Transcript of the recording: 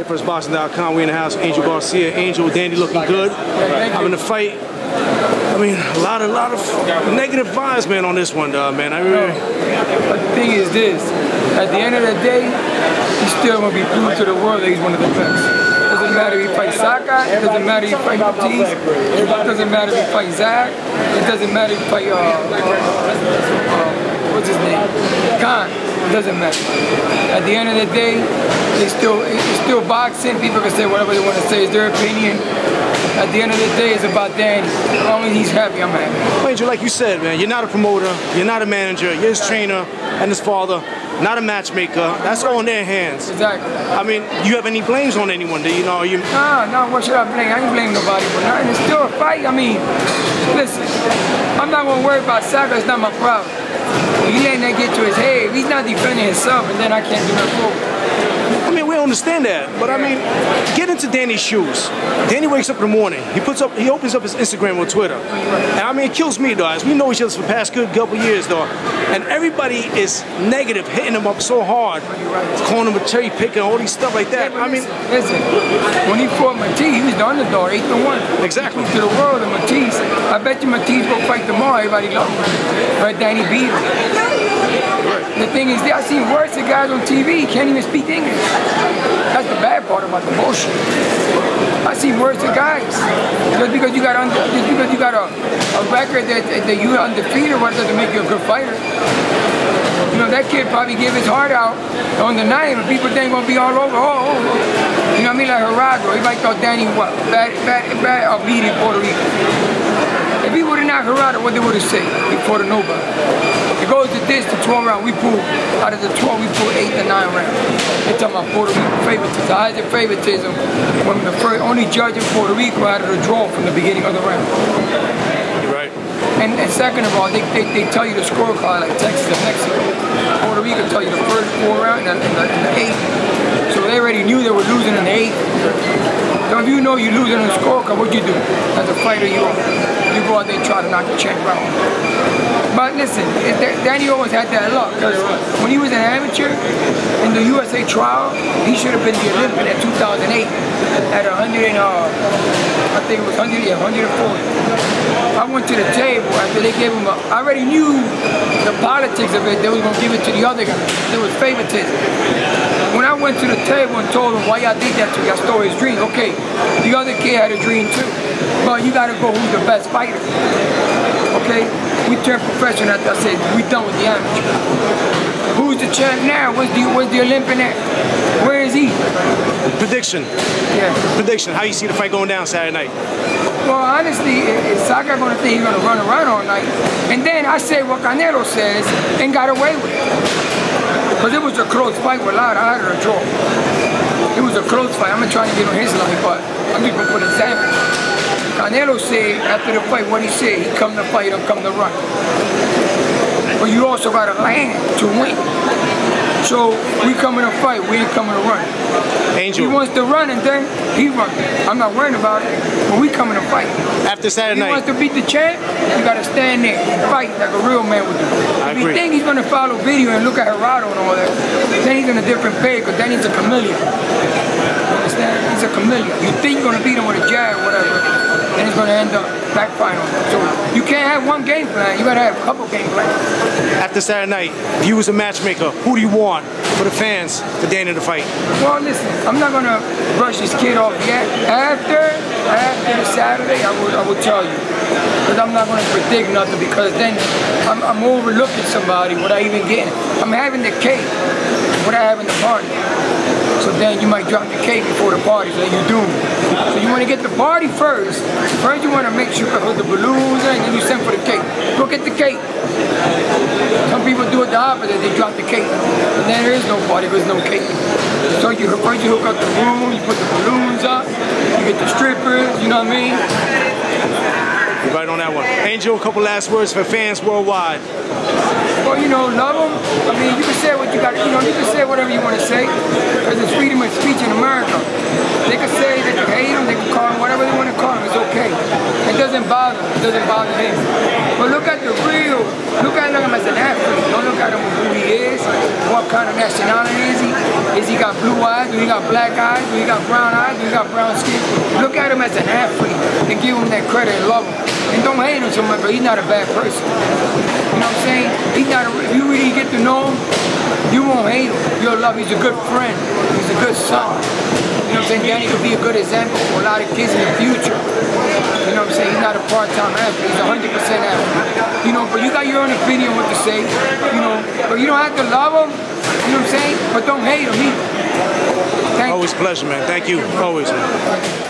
VeryFirstBoxing.com. We're in the house. Angel Garcia, Angel, Danny looking good. I'm in the fight. I mean, a lot of negative vibes, man, on this one, man. But the thing is this: at the end of the day, he's still gonna be proved to the world that he's one of the best. It doesn't matter if he fights Salka, it doesn't matter if he fights Ortiz, it doesn't matter if he fights Zach, it doesn't matter if he fights what's his name? Khan. It doesn't matter. At the end of the day, it's still boxing. People can say whatever they want to say. It's their opinion. At the end of the day, it's about Danny. As long as he's happy, I'm happy. Well, Angel, like you said, man, you're not a promoter, you're not a manager, you're his trainer and his father, not a matchmaker. That's all in their hands. Exactly. I mean, you have any blames on anyone? Do you know? No, what should I blame? I ain't blame nobody for nothing. It's still a fight. I mean, listen, I'm not going to worry about Salka. It's not my problem. He letting that get to his head. He's not defending himself, and then I can't do nothing for him. I mean, we understand that, but I mean, get into Danny's shoes. Danny wakes up in the morning. He opens up his Instagram or Twitter, and I mean, it kills me, though. As we know each other for the past good couple years, though, and everybody is negative, hitting him up so hard, calling him a cherry picker, all these stuff like that. I mean, listen, when he fought Matisse, he was the underdog, 8-1. Exactly. To the world of Matisse. I bet you Matisse will fight tomorrow. Everybody loves him, but Danny beat him. The thing is, I've seen worse of guys on TV can't even speak English. That's the bad part about the bullshit. I've seen worse of guys. Just because you got a record that you're undefeated, what doesn't make you a good fighter. You know, that kid probably gave his heart out on the night, but people think gonna be all over. You know what I mean? Like Gerardo, everybody thought Danny what? Bad beat in Puerto Rico. If he would have knocked Gerardo, what they would have said? He fought a nobody. It goes to this, the 12 round. We pulled, out of the 12, we pulled 8 to 9 rounds. They're talking about Puerto Rico favoritism. The highest favoritism when the only judge in Puerto Rico out of the draw from the beginning of the round. You're right. And second of all, they tell you the scorecard like Texas and Mexico. Puerto Rico tell you the first 4 rounds and the 8th. So they already knew they were losing in the 8th. So if you know you're losing on the scorecard, what you do? As a fighter, you go out there and try to knock the champ out. But listen, Danny always had that luck, because when he was an amateur in the USA trial, he should have been the Olympian in 2008 at 100 and I think it was 140. I went to the table after they gave him I already knew the politics of it. They was gonna give it to the other guy. There was favoritism. When I went to the table and told him why y'all did that to me, I stole his dream. Okay, the other kid had a dream too, but you gotta go who's the best fighter. Okay, we turned professional after I said we done with the amateur. Who's the champ now? Where's the Olympian at? Where is he? Prediction. Yeah. Prediction. How you see the fight going down Saturday night? Well, honestly, is Salka gonna think he's gonna run around all night? And then I say what Canelo says and got away with it. Because it was a close fight with Lara. I had a draw. It was a close fight. I'm not trying to get on his line, but I'm just gonna put an example. Canelo said after the fight, what he said, he come to fight or come to run. But you also gotta land to win. So we coming to fight, we ain't coming to run. Angel. He wants to run and then he runs. I'm not worried about it, but we coming to fight. After Saturday night. He wants to beat the champ, you gotta stand there and fight like a real man would do. If you think he's gonna follow video and look at Gerardo and all that, then he's on a different page, because then he's a chameleon. You understand? He's a chameleon. You think you're gonna beat him with a jab or whatever, then he's gonna end up backfiring on him. So you can't have one game plan, you gotta have a couple game plans. After Saturday night, if you was a matchmaker, who do you want for the fans for Danny to fight? Well, listen, I'm not gonna brush this kid off yet. After Saturday, I will tell you, because I'm not gonna predict nothing, because then I'm overlooking somebody without even getting it. I'm having the cake without having the party. So then you might drop the cake before the party, so you do. So you want to get the party first. First you want to make sure you put the balloons in, and then you send for the cake. Go get the cake. Some people do it the opposite, they drop the cake. And then there is no party, there's no cake. So first you hook up the room, you put the balloons up, you get the strippers, you know what I mean? You're right on that one. Angel, a couple last words for fans worldwide. Well, you know, love them. I mean, you can say what you got, you know, you can say whatever you want to say, because it's freedom of speech in America. They can say, they can hate him, they can call him whatever they want to call him, it's okay. It doesn't bother him, it doesn't bother him. But look at the real, look at him as an athlete. Don't look at him for who he is, what kind of nationality is he. Is he got blue eyes? Do he got black eyes? Do he got brown eyes? Do he got brown skin? Look at him as an athlete and give him that credit and love him. And don't hate him so much, but he's not a bad person. You know what I'm saying? He's not if you really get to know him, you won't hate him. You'll love him. He's a good friend. He's a good son. You know what I'm saying? Danny could be a good example for a lot of kids in the future. You know what I'm saying? He's not a part-time athlete. He's 100% athlete. You know, but you got your own opinion what to say. You know, but you don't have to love him. You know what I'm saying? But don't hate him either. Always a pleasure, man. Thank you. Always, man.